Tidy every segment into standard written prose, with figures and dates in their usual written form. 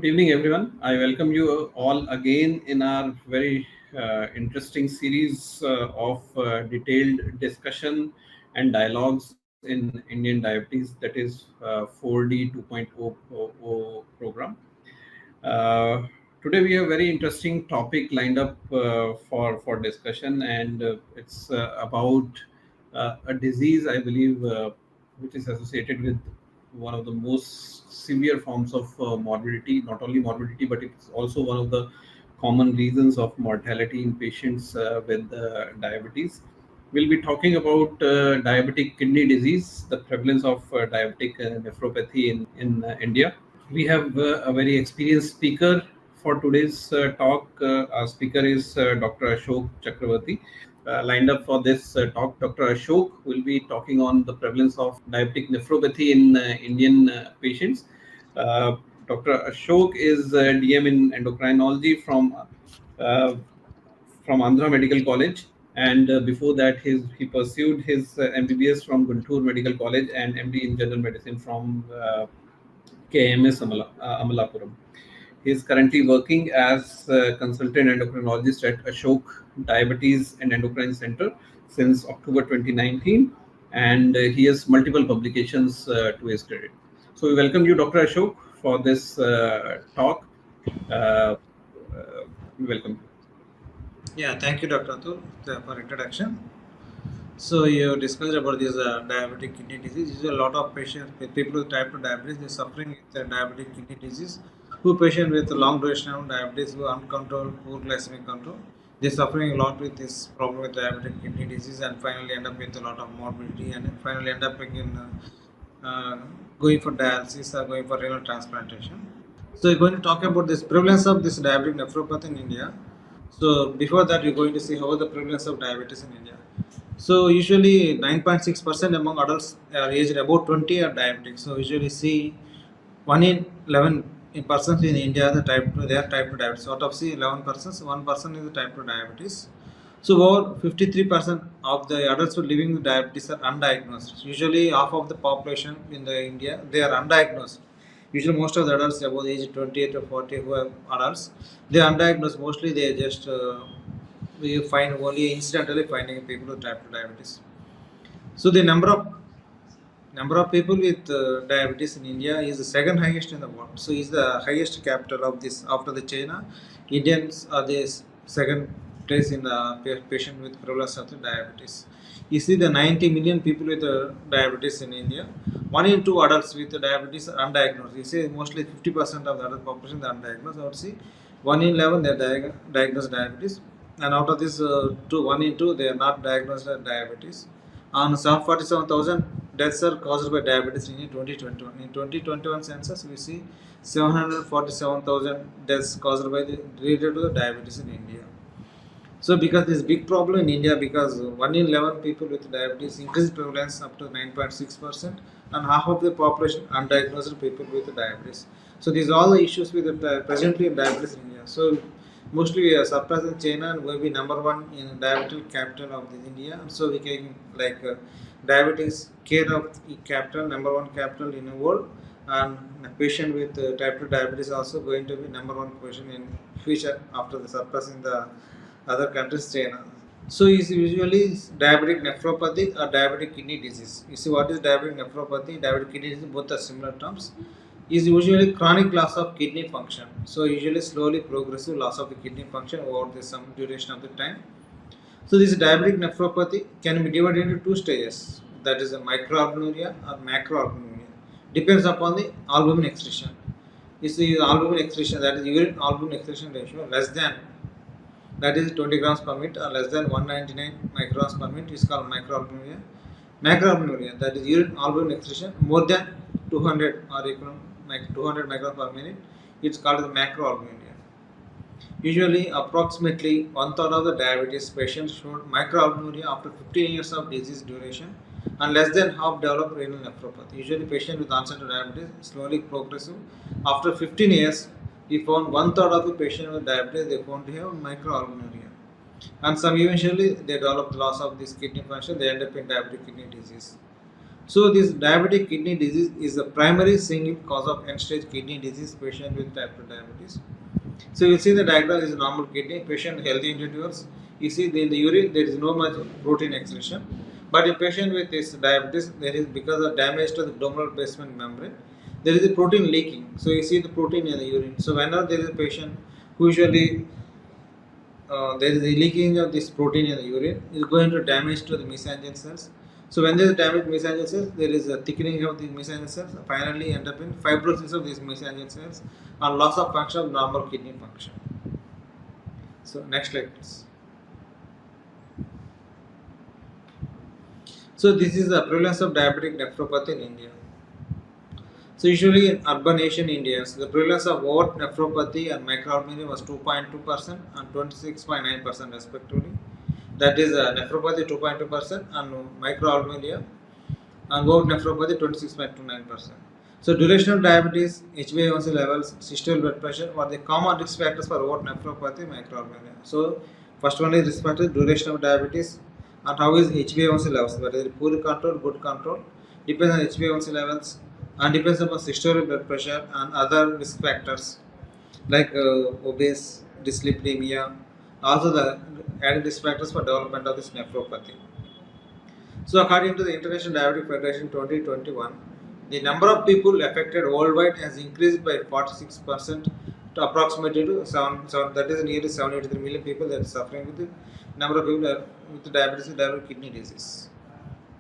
Good evening, everyone. I welcome you all again in our very interesting series of detailed discussion and dialogues in Indian diabetes, that is 4D 2.0 program. Uh, Today we have a very interesting topic lined up for discussion, and it's about a disease, I believe, which is associated with one of the most severe forms of morbidity. Not only morbidity, but it's also one of the common reasons of mortality in patients with diabetes. We'll be talking about diabetic kidney disease, the prevalence of diabetic nephropathy in India. We have a very experienced speaker for today's talk. Our speaker is Dr. Ashok Chakravarti. Lined up for this talk, Dr. Ashok will be talking on the prevalence of diabetic nephropathy in Indian patients. Uh, Dr. Ashok is DM in endocrinology uh, from Andhra Medical College, and before that, he pursued his MBBS from Guntur Medical College and MD in General Medicine from KMS Amalapuram. He is currently working as a consultant endocrinologist at Ashok Diabetes and Endocrine Center since October 2019, and he has multiple publications to his credit. So we welcome you, Dr. Ashok, for this talk. Uh, Welcome. Yeah, thank you, Dr. Atul, for introduction. So you discussed about this diabetic kidney disease. There's a lot of patients with people with type 2 diabetes. They're suffering with diabetic kidney disease. Who patient with long duration of diabetes, who uncontrolled, poor glycemic control. They're suffering a lot with this problem with diabetic kidney disease, and finally end up with a lot of morbidity, and finally end up in going for dialysis or going for renal transplantation. So we're going to talk about this prevalence of this diabetic nephropathy in India. So before that, we're going to see how the prevalence of diabetes in India. So usually 9.6% among adults are aged about 20 are diabetic. So usually see 1 in 11 in persons in India the type 2, they are type 2 diabetes. Out of see 11 persons, 1% is the type 2 diabetes. So over 53% of the adults who are living with diabetes are undiagnosed. Usually half of the population in the India they are undiagnosed. Usually most of the adults above the age of 28 or 40 who are adults, they are undiagnosed. Mostly they just we find only incidentally finding people with type 2 diabetes. So the number of people with diabetes in India is the second highest in the world. So is the highest capital of this after the China. Indians are the second place in the patient with prevalence of the diabetes. You see the 90 million people with diabetes in India. 1 in 2 adults with diabetes are undiagnosed. You see mostly 50% of the adult population are undiagnosed. I would see 1 in 11 they are diagnosed diabetes, and out of this 1 in 2 they are not diagnosed as diabetes. On 747,000 deaths are caused by diabetes in 2021. In 2021 census, we see 747,000 deaths caused by related to the diabetes in India. So because this big problem in India, because 1 in 11 people with diabetes increased prevalence up to 9.6%, and half of the population undiagnosed people with diabetes. So these are all the issues with presently in diabetes in India. So mostly we are surpassing China and will be number one in diabetes capital of the India. So we can like diabetes care of capital, number one capital in the world, and a patient with type 2 diabetes also going to be number one patient in future after the surpassing the other countries China. So is usually diabetic nephropathy or diabetic kidney disease. You see what is diabetic nephropathy, diabetic kidney disease, both are similar terms. Is usually chronic loss of kidney function. So usually slowly progressive loss of the kidney function over the some duration of the time. So this diabetic nephropathy can be divided into two stages. That is a microalbuminuria or macroalbuminuria. Depends upon the albumin excretion. You see albumin excretion, that is urine albumin excretion ratio less than, that is 20 grams per minute or less than 199 micrograms per minute is called microalbuminuria. Macroalbuminuria, that is urine albumin excretion more than 200 or equal 200 micrograms per minute, it's called the macroalbuminuria. Usually approximately one third of the diabetes patients showed microalbuminuria after 15 years of disease duration, and less than half develop renal nephropathy. Usually patients with onset of diabetes slowly progressive. After 15 years, we found one third of the patients with diabetes they found to have microalbuminuria, and some eventually they develop loss of this kidney function. They end up in diabetic kidney disease. So this diabetic kidney disease is the primary single cause of end-stage kidney disease patient with type 2 diabetes. So you see the diagram is a normal kidney patient, healthy individuals. You see in the urine there is no much protein excretion, but a patient with this diabetes, there is because of damage to the glomerular basement membrane, there is a protein leaking. So you see the protein in the urine. So whenever there is a patient who usually there is a leaking of this protein in the urine, is going to damage to the mesangial cells. So when there is damage mesangial cells, there is a thickening of the mesangial cells. Finally, end up in fibrosis of these mesangial cells and loss of function of normal kidney function. So next slide, please. So this is the prevalence of diabetic nephropathy in India. So usually in urban Asian Indians, the prevalence of overt nephropathy and microalbuminemia was 2.2% and 26.9% respectively. That is nephropathy 2.2% and microalbuminemia and overt nephropathy 26.29%. So duration of diabetes, HbA1c levels, systolic blood pressure were the common risk factors for overt nephropathy, microalbuminemia. So first one is risk factor, duration of diabetes, and how is HbA1c levels, whether it is poor control, good control, depends on HbA1c levels and depends upon systolic blood pressure and other risk factors like obese, dyslipidemia, also the added risk factors for development of this nephropathy. So, according to the International Diabetic Federation 2021, the number of people affected worldwide has increased by 46% to approximately to 7, that is nearly 783 million people that are suffering with the number of people with diabetes and diabetic kidney disease.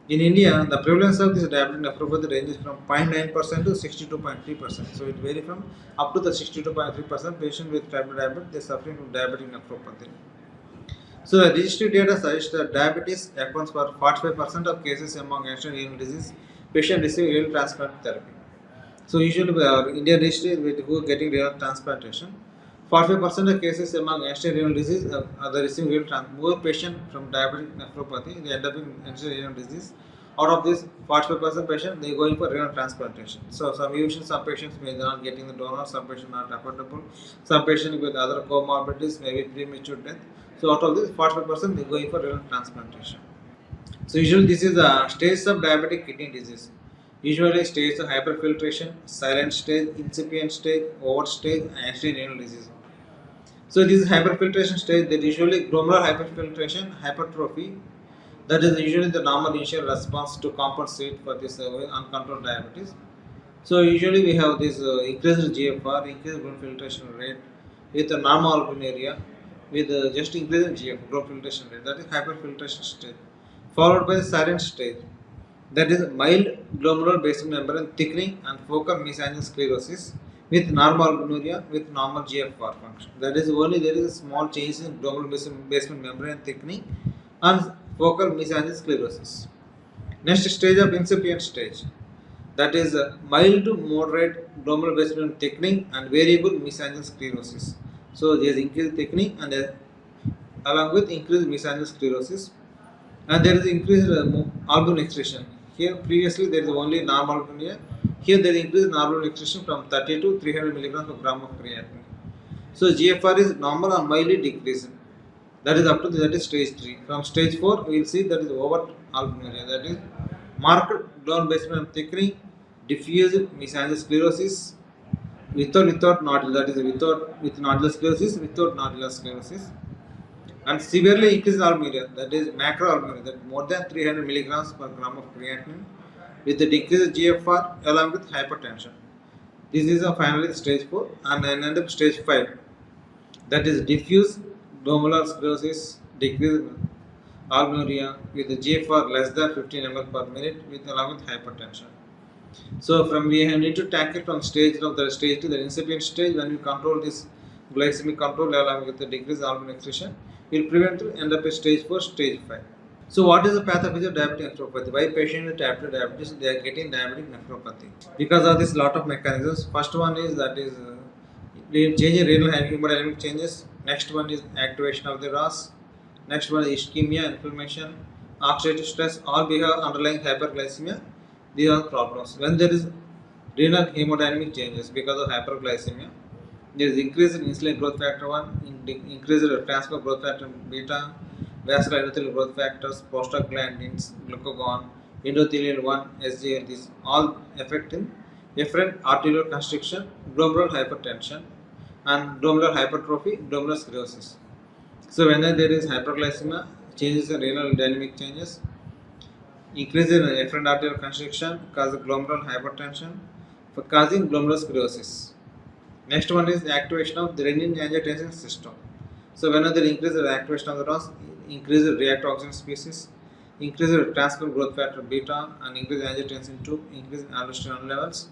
In India, the prevalence of this diabetic nephropathy ranges from 0.9% to 62.3%. So it varies from up to the 62.3% patient with type 2 diabetes they are suffering from diabetic nephropathy. So the registry data suggests that diabetes accounts for 45% of cases among ancient renal disease patients receiving renal transplant therapy. So usually our Indian registry with who are getting renal transplantation, 45% of cases among ancient renal disease are the receiving renal transplant. More patients from diabetic nephropathy they end up in ancient renal disease. Out of this 45% patients they are going for renal transplantation. So some patients may not getting the donor, some patients not affordable, some patients with other comorbidities may be premature death. So out of this 45% they are going for renal transplantation. So usually this is the stages of diabetic kidney disease. Usually stage of hyperfiltration, silent stage, incipient stage, overt stage, and actually renal disease. So this hyperfiltration stage, there is usually glomerular hyperfiltration, hypertrophy. That is usually the normal initial response to compensate for this uncontrolled diabetes. So usually we have this increased GFR, increased blood filtration rate with a normal albuminuria with just increasing GFR, blood filtration rate. That is hyperfiltration stage. Followed by the silent stage. That is mild glomerular basement membrane thickening and focal mesangial sclerosis with normal albuminuria with normal GFR function. That is only there is a small change in glomerular basement membrane thickening and focal mesangial sclerosis. Next stage of incipient stage, that is mild to moderate glomerular basement thickening and variable mesangial sclerosis. So there is increased thickening and along with increased mesangial sclerosis, and there is increased albumin excretion. Here previously there is only normal albumin. Here there is increased albumin excretion from 30 to 300 milligrams per gram of creatinine. So GFR is normal or mildly decreased. That is up to that is stage 3. From stage 4, we will see that is overt albuminuria. That is marked glomerular basement thickening, diffuse mesangial sclerosis, without nodule. That is with nodular sclerosis, without nodular sclerosis, and severely increased albuminuria. That is macroalbuminuria. That more than 300 milligrams per gram of creatinine, with the decreased GFR along with hypertension. This is a finally stage 4, and then end up stage 5. That is diffuse glomerular sclerosis, decreased albuminuria with the GFR less than 15 ml per minute with along with hypertension. So from we need to tackle from stage of the stage to the incipient stage. When we control this glycemic control along with the decreased albumin excretion, we will prevent to end up at stage 4, stage 5. So what is the pathology of diabetic nephropathy? Why patients with type 2 diabetes they are getting diabetic nephropathy? Because of this lot of mechanisms. First one is that is change in renal hemodynamic changes. Next one is activation of the RAS. Next one is ischemia, inflammation, oxidative stress. All we have underlying hyperglycemia. These are problems. When there is renal hemodynamic changes because of hyperglycemia, there is increase in insulin growth factor 1, increase in transfer growth factor beta, vascular endothelial growth factors, prostaglandins, glucagon, endothelial 1, SGL. These all affect in efferent arterial constriction, glomerular hypertension, and glomerular hypertrophy, glomerular sclerosis. So whenever there is hyperglycemia, changes in renal dynamic changes, increase in efferent arterial constriction, causes glomerular hypertension, for causing glomerular sclerosis. Next one is the activation of the renin-angiotensin system. So whenever there increase the activation of the ROS, increase the reactive oxygen species, increase the transfer growth factor beta, and increase angiotensin 2, increase in aldosterone levels.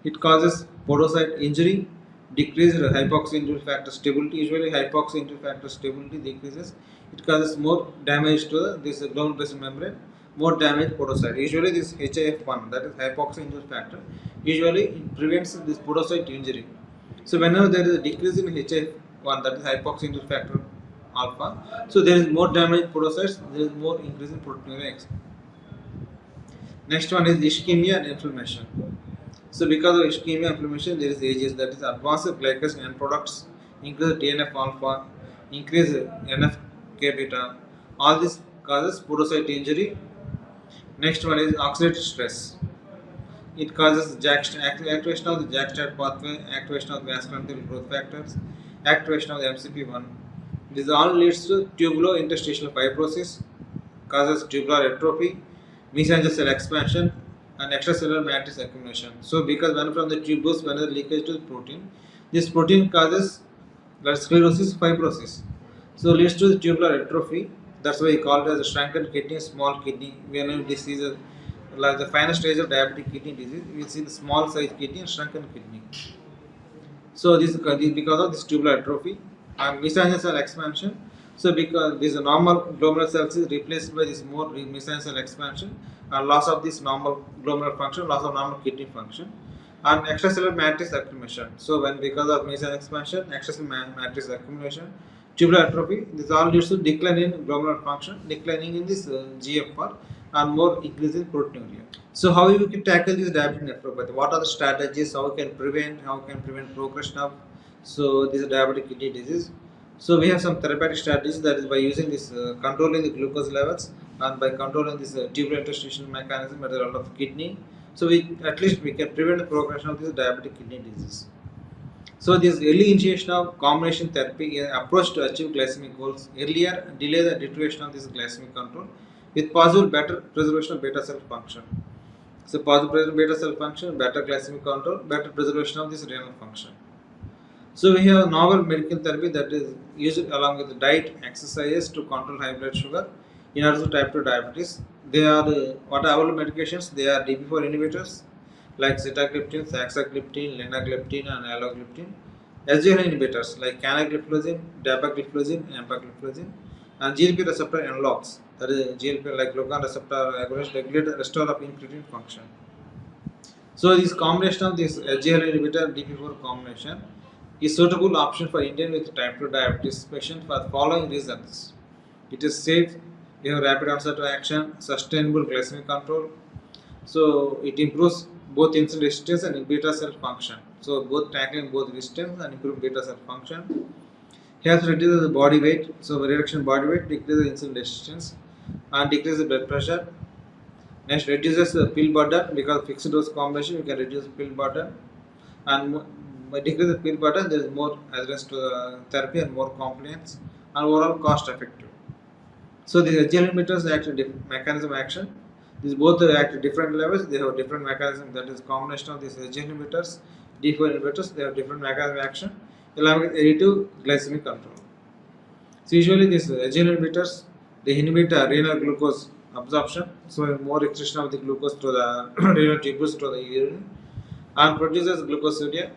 It causes podocyte injury, decreased hypoxia-induced factor stability. Usually, hypoxia-induced factor stability decreases. It causes more damage to this glomerular basal membrane, more damage podocyte. Usually, this HIF1, that is hypoxia-induced factor, usually it prevents this podocyte injury. So, whenever there is a decrease in HIF1, that is hypoxia-induced factor alpha, so there is more damage podocytes, there is more increase in proteinuria. Next one is ischemia and inflammation. So because of ischemia inflammation, there is ages, that is advanced glycogen end products, increase TNF alpha, increase NFK beta. All this causes podocyte injury. Next one is oxidative stress. It causes activation of the JAK-STAT pathway, activation of vascular growth factors, activation of the MCP1. This all leads to tubulointerstitial fibrosis, causes tubular atrophy, mesangial cell expansion, and extracellular matrix accumulation. So, because when from the tubules, when the leakage to the protein, this protein causes sclerosis, fibrosis. So, leads to the tubular atrophy. That's why we call it as a shrunken kidney, small kidney. When this is like the final stage of diabetic kidney disease, we see the small size kidney and shrunken kidney. So this because of this tubular atrophy and mesangial cell expansion. So because this normal glomerular cells is replaced by this more mesangial cell expansion and loss of this normal glomerular function, loss of normal kidney function, and extracellular matrix accumulation. So when because of mesangial expansion, extracellular matrix accumulation, tubular atrophy, this all leads to decline in glomerular function, declining in this GFR, and more increase in proteinuria. So how you can tackle this diabetic nephropathy? What are the strategies? How can prevent? How can prevent progression of this diabetic kidney disease? So we have some therapeutic strategies, that is by using this controlling the glucose levels and by controlling this tubular interstitial mechanism at the level of kidney. So we at least we can prevent the progression of this diabetic kidney disease. So this early initiation of combination therapy is an approach to achieve glycemic goals earlier, delay the deterioration of this glycemic control with possible better preservation of beta cell function. So positive beta cell function, better glycemic control, better preservation of this renal function. So we have novel medical therapy that is used along with the diet, exercises to control high blood sugar in order to type 2 diabetes. They are what are available medications? They are DP4 inhibitors like sitagliptin, saxagliptin, linagliptin, and alogliptin. SGL inhibitors like canagliflozin, dapagliflozin, and empagliflozin, and GLP receptor analogs, that is GLP like glucagon receptor agonist, regulate restore of incretin function. So this combination of this SGL inhibitor DP4 combination is suitable option for Indian with type 2 diabetes patient for the following reasons. It is safe, you have rapid onset of action, sustainable glycemic control. So it improves both insulin resistance and beta cell function. So both tackling both resistance and improve beta cell function. Helps reduce the body weight. So reduction in body weight decreases insulin resistance and decreases the blood pressure. Next, reduces the pill burden, because fixed dose combination you can reduce the pill burden, and by decrease the pill burden there is more adherence to the therapy and more compliance and overall cost effective. So the SGL inhibitors act mechanism action. These both act at different levels. They have different mechanism, that is combination of these SGL inhibitors, D4 inhibitors. They have different mechanism action along with additive glycemic control. So usually these SGL inhibitors, they inhibit renal glucose absorption, so more excretion of the glucose to the renal tubules to the urine, and produces glucosuria.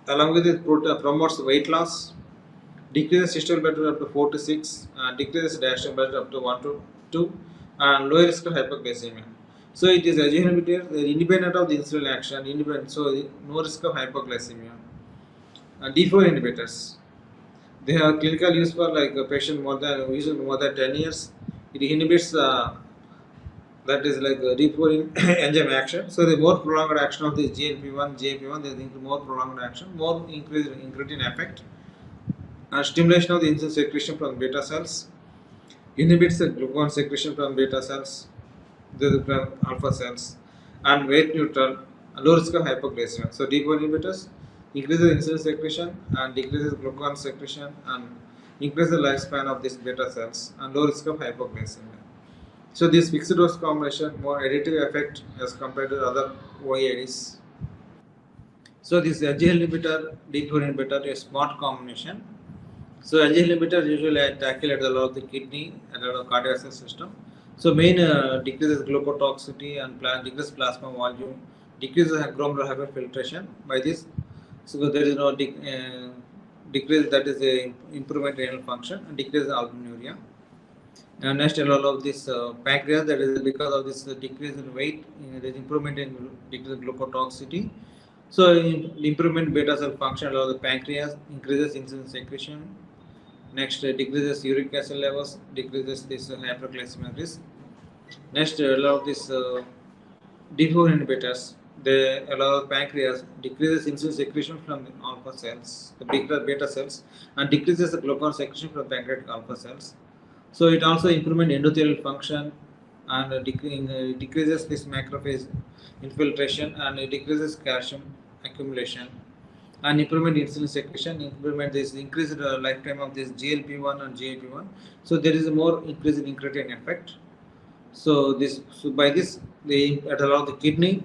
Along with it, promotes weight loss, decreases systolic blood pressure up to 4 to 6, decreases diastolic blood pressure up to 1 to 2, and lower risk of hypoglycemia. So it is SGL inhibitor, independent of the insulin action, independent, so no risk of hypoglycemia. D4 inhibitors, they have clinical use for like a patient more than 10 years. It inhibits that is like D4 enzyme action. So the more prolonged action of this GLP1, they think more prolonged action, more increased incretin effect, and stimulation of the insulin secretion from beta cells, inhibits the glucagon secretion from beta cells. the alpha cells, and weight neutral, and low risk of hypoglycemia. So D4 inhibitors increases insulin secretion and decreases glucagon secretion and increase the lifespan of these beta cells and low risk of hypoglycemia. So this fixed dose combination more additive effect as compared to other OADs. So this LGL inhibitor, D4 inhibitor is smart combination. So LGL inhibitor usually tackle at the level of the kidney and the cardiovascular system. So main decreases glucotoxicity and decreases plasma volume, decreases glomerular hyperfiltration. By this, so there is no decrease, that is a improvement in renal function, and decrease albuminuria. And next, a lot of this pancreas, that is because of this decrease in weight, there is improvement in decrease in glucotoxicity. So improvement beta cell function allow the pancreas, increases insulin secretion. Next, decreases uric acid levels, decreases this hyperglycemia risk. Next, allow this D4 inhibitors. They allow the pancreas, decreases insulin secretion from the alpha cells, the beta cells, and decreases the glucagon secretion from pancreatic alpha cells. So it also improves endothelial function and decreases this macrophage infiltration and decreases calcium accumulation and improvement insulin secretion, improvement this increased lifetime of this GLP-1 and GLP-1. So there is a more increase in incretin effect. So by this they allow the kidney,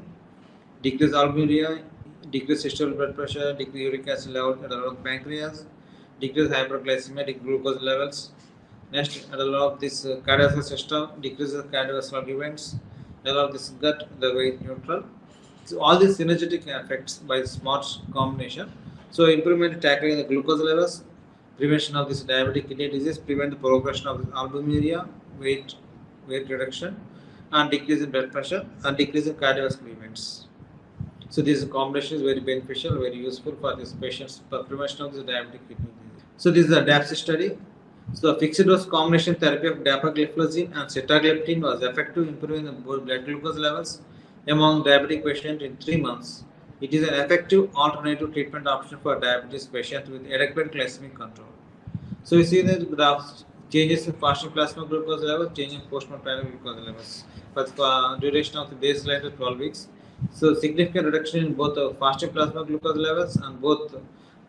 decrease albuminuria, decrease systolic blood pressure, decrease uric acid level, allow the pancreas, decrease hyperglycemia, decrease glucose levels. Next, allow this cardiovascular system, decreases cardiovascular events, allow this gut, the weight neutral. So all these synergetic effects by smart combination. So improvement tackling the glucose levels, prevention of this diabetic kidney disease, prevent the progression of albuminuria, weight reduction, and decrease in blood pressure and decrease in cardiovascular events. So this combination is very beneficial, very useful for these patients for prevention of this diabetic kidney disease. So this is a DAPS study. So fixed dose combination therapy of dapagliflozin and sitagliptin was effective in improving the blood glucose levels among diabetic patients in 3 months. It is an effective alternative treatment option for diabetes patients with adequate glycemic control. So we see the graphs changes in fasting plasma glucose level, change in post-mortem glucose levels for the duration of the baseline to 12 weeks. So significant reduction in both the fasting plasma glucose levels and both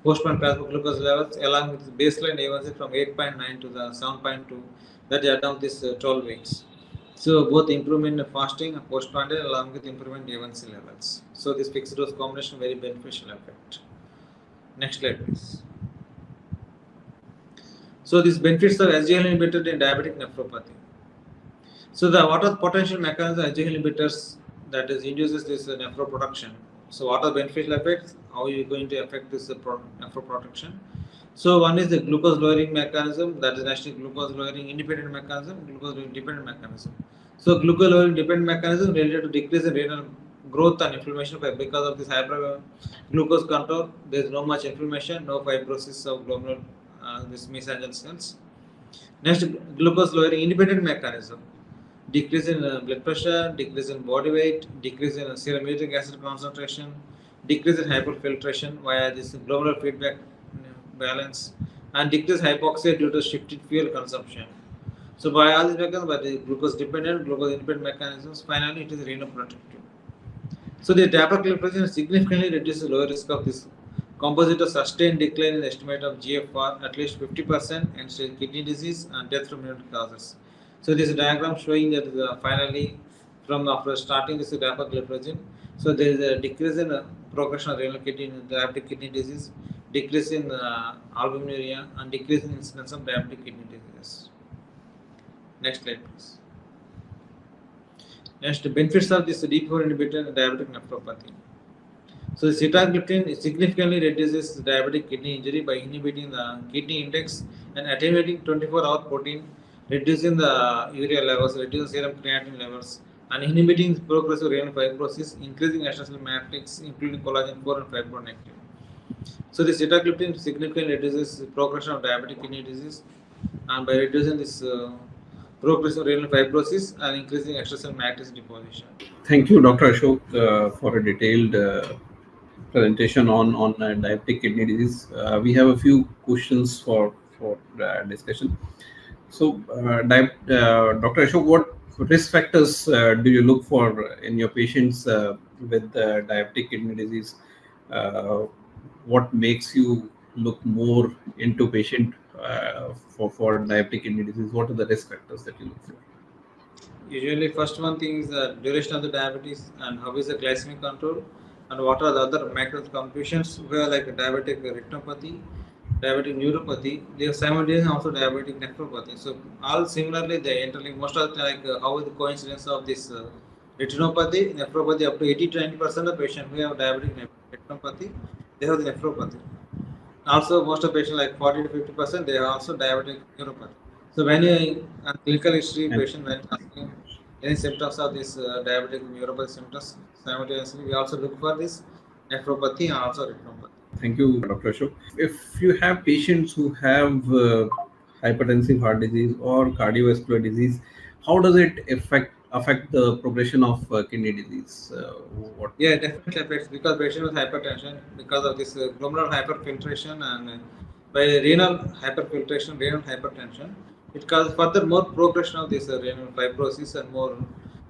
post-mortem plasma glucose levels, along with the baseline A1C from 8.9 to the 7.2, that is around this 12 weeks. So both improvement in fasting and postpartum along with improvement in A1C levels. So this fixed dose combination very beneficial effect. Next slide please. So these benefits of SGL inhibitor in diabetic nephropathy. So what are the potential mechanisms of SGL inhibitors that is induces this nephroproduction? So what are the beneficial effects? How are you going to affect this nephroproduction? So one is the glucose lowering mechanism, that is actually glucose lowering independent mechanism, glucose lowering dependent mechanism. So glucose lowering dependent mechanism related to decrease in renal growth and inflammation because of this hyper glucose control. There is no much inflammation, no fibrosis of glomerular this mesangial cells. Next, glucose lowering independent mechanism, decrease in blood pressure, decrease in body weight, decrease in serum uric acid concentration, decrease in hyperfiltration via this glomerular feedback balance, and decrease hypoxia due to shifted fuel consumption. So by all these mechanisms, by the glucose dependent, glucose independent mechanisms, finally it is renal protective. So the dapagliflozin significantly reduces low risk of this composite of sustained decline in the estimate of GFR at least 50% and kidney disease and death from renal causes. So this diagram showing that finally from after starting this dapagliflozin, so there is a decrease in progression of renal kidney diabetic kidney disease, decrease in albuminuria, and decrease in incidence of diabetic kidney diseases. Next slide please. Next, benefits of this D4 inhibitor in diabetic nephropathy. So sitagliptin significantly reduces diabetic kidney injury by inhibiting the kidney index and attenuating 24-hour protein, reducing the urea levels, reducing serum creatinine levels, and inhibiting progressive renal fibrosis, increasing extracellular matrix, including collagen 4 and fibronectin. So the sitagliptin significantly reduces the progression of diabetic kidney disease, and by reducing this progressive renal fibrosis and increasing extracellular matrix deposition. Thank you, Dr. Ashok, for a detailed presentation on diabetic kidney disease. We have a few questions for discussion. So, Dr. Ashok, risk factors do you look for in your patients with diabetic kidney disease? Uh, what makes you look more into patient for diabetic kidney disease? What are the risk factors that you look for? Usually, first one thing is the duration of the diabetes and how is the glycemic control, and what are the other macro conditions where like diabetic retinopathy, diabetic neuropathy, they are simultaneously also diabetic nephropathy. So all similarly they interlink. Most of the like how is the coincidence of this retinopathy, nephropathy up to 80 to 90% of patients who have diabetic retinopathy, they have the nephropathy. Also, most of patients like 40 to 50%, they are also diabetic neuropathy. So when you clinical history And patient when asking any symptoms of this diabetic neuropathy symptoms, simultaneously we also look for this nephropathy and also retinopathy. thank you, Dr. Ashok. If you have patients who have hypertensive heart disease or cardiovascular disease, how does it affect the progression of kidney disease? What Yeah, definitely affects because patient with hypertension because of this glomerular hyperfiltration and by renal hyperfiltration, renal hypertension, it causes further more progression of this renal fibrosis and more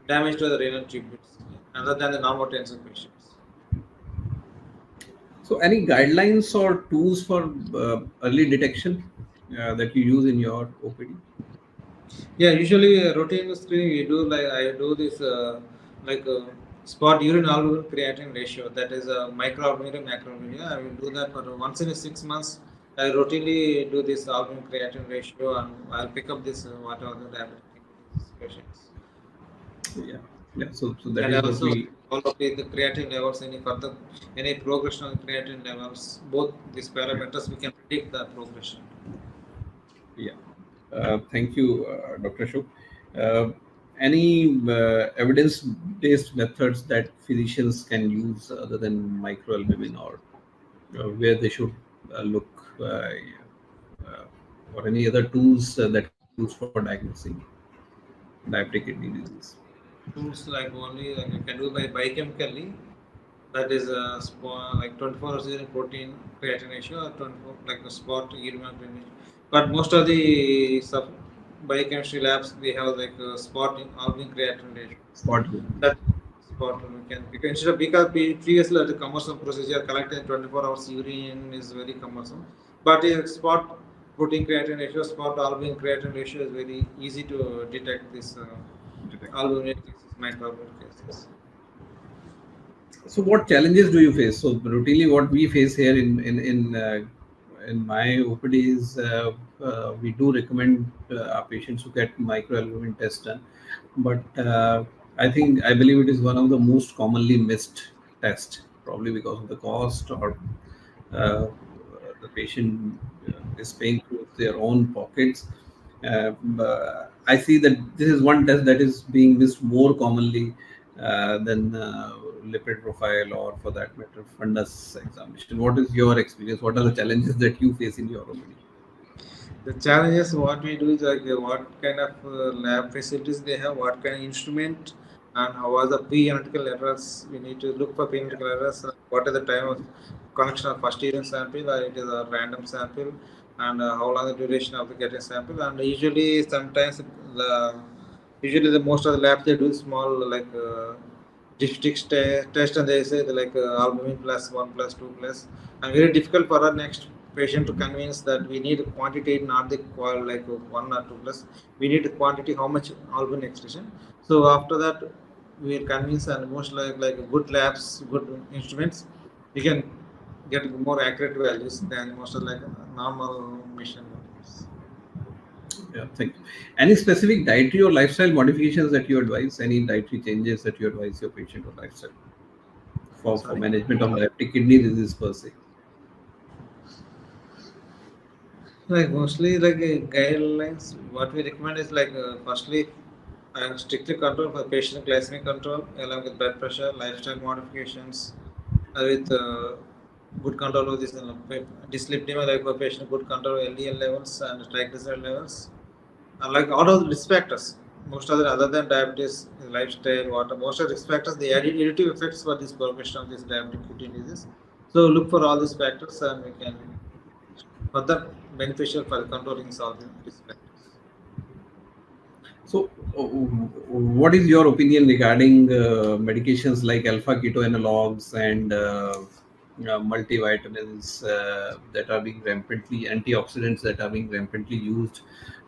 damage to the renal tubules other than the non-hypertensive patients. So, any guidelines or tools for early detection that you use in your OPD? Yeah, usually routine screening we do like I do this like spot urine albumin creatinine ratio, that is microalbuminuria macroalbuminuria. I will do that for once in 6 months. I routinely do this albumin creatinine ratio and I'll pick up this whatever the diabetic kidney disease patients. Yeah, yeah. So that And is what also we. follow up with the creatine levels, any further any progression of creatine levels, both these parameters we can predict the progression. Yeah. Thank you, Dr. Ashok. Uh, any evidence-based methods that physicians can use other than microalbumin, or where they should look, or any other tools that can use for diagnosing diabetic kidney disease? Tools like only like you can do by biochemically, that is like 24 hours in protein creatine ratio or 24 like a spot urea ratio. But most of the biochemistry labs they have like a spot in albumin creatine ratio. Spot. That spot we can because instead of because previously the cumbersome procedure collecting 24 hours urine is very cumbersome. But a spot protein creatine ratio, spot albumin creatine ratio is very easy to detect this albumin cases, microalbumin cases. So, what challenges do you face? So, routinely, what we face here in my OPD is we do recommend our patients to get microalbumin test done, but I believe it is one of the most commonly missed tests, probably because of the cost or uh, the patient is paying through their own pockets. I see that this is one test that is being missed more commonly than lipid profile or, for that matter, fundus examination. What is your experience? What are the challenges that you face in your OPD? The challenges what we do is like what kind of lab facilities they have, what kind of instrument, and how are the pre-analytical errors. We need to look for pre-analytical errors. What is the time of collection of first urine sample, or it is a random sample, and how long the duration of the getting sample. And sometimes the usually the most of the labs they do small like test and they say like albumin plus 1 plus 2 plus, and very difficult for our next patient to convince that we need quantity not the like 1 or 2 plus, we need quantity how much albumin expression. So after that we will convince, and most like good labs, good instruments, we can get more accurate values than most of like normal machine values. Yeah, thank you. Any specific dietary or lifestyle modifications that you advise? Any dietary changes that you advise your patient or lifestyle for Sorry. management of diabetic kidney disease per se? Like mostly like guidelines, what we recommend is like firstly, strictly control for patient glycemic control along with blood pressure, lifestyle modifications, with good control of this dyslipidemia, like for patient good control of LDL levels and triglyceride levels, and like all of the risk factors. Most of the other than diabetes, lifestyle, water, most of the risk factors, the additive effects for this progression of this diabetic kidney disease. So look for all these factors, and we can further beneficial for controlling solving these factors. So, what is your opinion regarding medications like alpha ketoanalogs and multivitamins that are being rampantly, antioxidants that are being rampantly used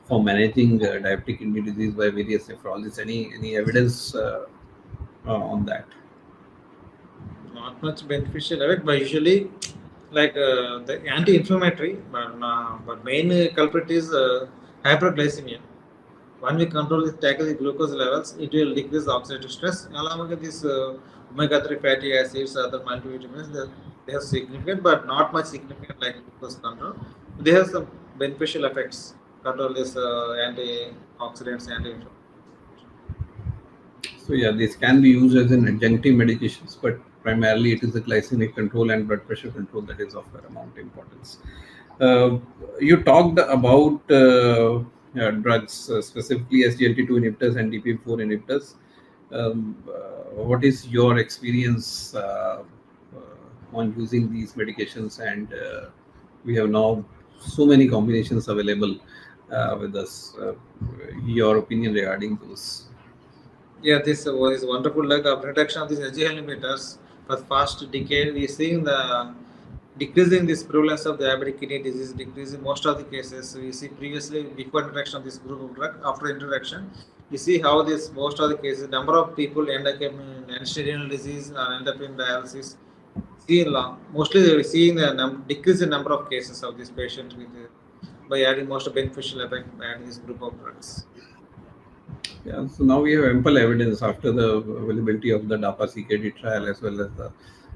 for managing diabetic kidney disease by various nephrologists? Any evidence on that? Not much beneficial effect, but usually like the anti-inflammatory, but main culprit is hyperglycemia. When we control this, tackle the glucose levels, it will decrease the oxidative stress. Along with this omega-3 fatty acids, other multivitamins, they have significant, but not much significant like glucose control. They have some beneficial effects. Control this antioxidants, anti-inflammatory. So yeah, this can be used as an adjunctive medications, but primarily it is the glycemic control and blood pressure control that is of paramount importance. Uh, you talked about drugs, specifically SGLT2 inhibitors and DPP4 inhibitors. What is your experience on using these medications? And we have now so many combinations available with us. Your opinion regarding those? Yeah, this was wonderful. Like the reduction of these HGL inhibitors for the past decade, we seeing the decreasing this prevalence of diabetic kidney disease, decreasing most of the cases. We see previously before introduction of this group of drug, after introduction, we see how this most of the cases, number of people end up in end-stage disease or end up in dialysis. See, mostly we are seeing the decrease in number of cases of this patient with by adding most beneficial effect by adding this group of drugs. Yeah, so now we have ample evidence after the availability of the DAPA-CKD trial as well as the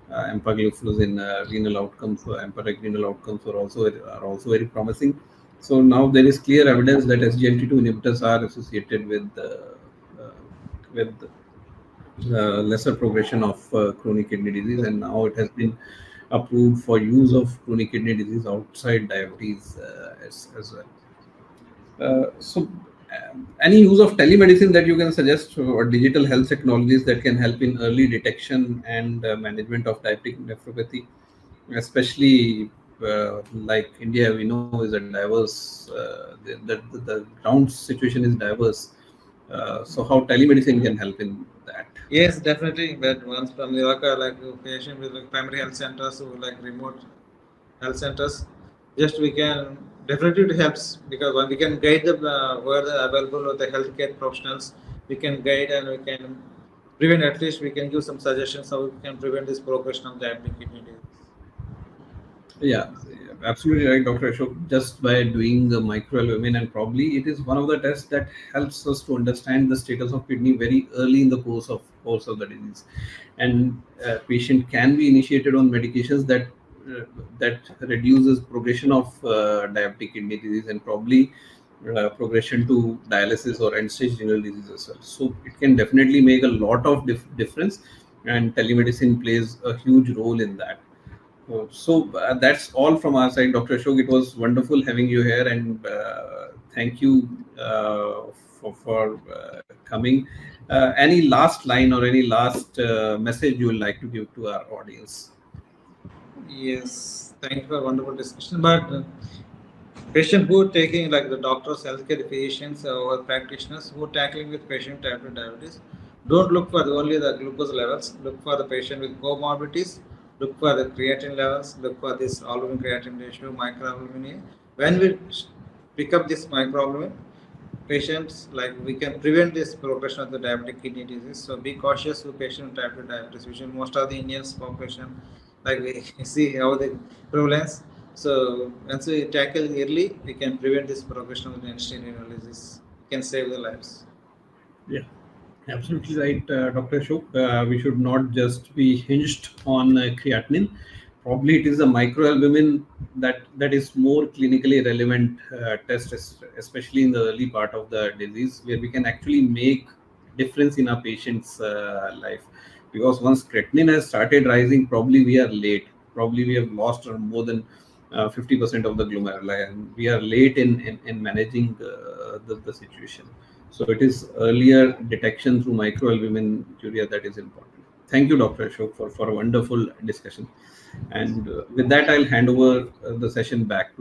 empagliflozin renal outcomes, EMPA-REG renal outcomes are also very promising. So now there is clear evidence that SGLT2 inhibitors are associated with lesser progression of chronic kidney disease, and now it has been approved for use of chronic kidney disease outside diabetes as well. Any use of telemedicine that you can suggest or digital health technologies that can help in early detection and management of diabetic nephropathy, especially like India, we know is a diverse, the ground situation is diverse. So, how telemedicine can help in that? Yes, definitely. But once from the worker, like patient with like primary health centers or like remote health centers, just we can definitely it helps because when we can guide the where the available or the healthcare professionals, we can guide and we can prevent. At least we can give some suggestions how we can prevent this progression of diabetic kidney disease. Yeah, absolutely right, Dr. Ashok. Just by doing the microalbumin, and probably it is one of the tests that helps us to understand the status of kidney very early in the course of the disease, and patient can be initiated on medications uh, that reduces progression of diabetic kidney disease and probably progression to dialysis or end stage renal disease as well. So it can definitely make a lot of difference, and telemedicine plays a huge role in that. So that's all from our side, Dr. Ashok. It was wonderful having you here, and thank you for coming. Any last line or any last message you would like to give to our audience? Yes, thank you for a wonderful discussion. But patient who taking like the doctors, healthcare physicians, or practitioners who tackling with patient type 2 diabetes, don't look for only the glucose levels. Look for the patient with comorbidities. Look for the creatine levels. Look for this albumin creatine ratio, microalbumin. When we pick up this microalbumin, patients like we can prevent this progression of the diabetic kidney disease. So be cautious with patient with type 2 diabetes. Which is most of the Indians population, like we see how the prevalence. So once we tackle early, we can prevent this progression of the end-stage renal disease. We can save the lives. Yeah, absolutely right, Dr. Ashok. We should not just be hinged on creatinine. Probably it is a microalbumin that is more clinically relevant test, especially in the early part of the disease, where we can actually make difference in our patient's life. Because once creatinine has started rising, probably we are late. Probably we have lost more than 50% of the glomeruli, and we are late in managing the situation. So it is earlier detection through microalbumin urea that is important. Thank you, Dr. Ashok, for a wonderful discussion. And with that, I'll hand over the session back to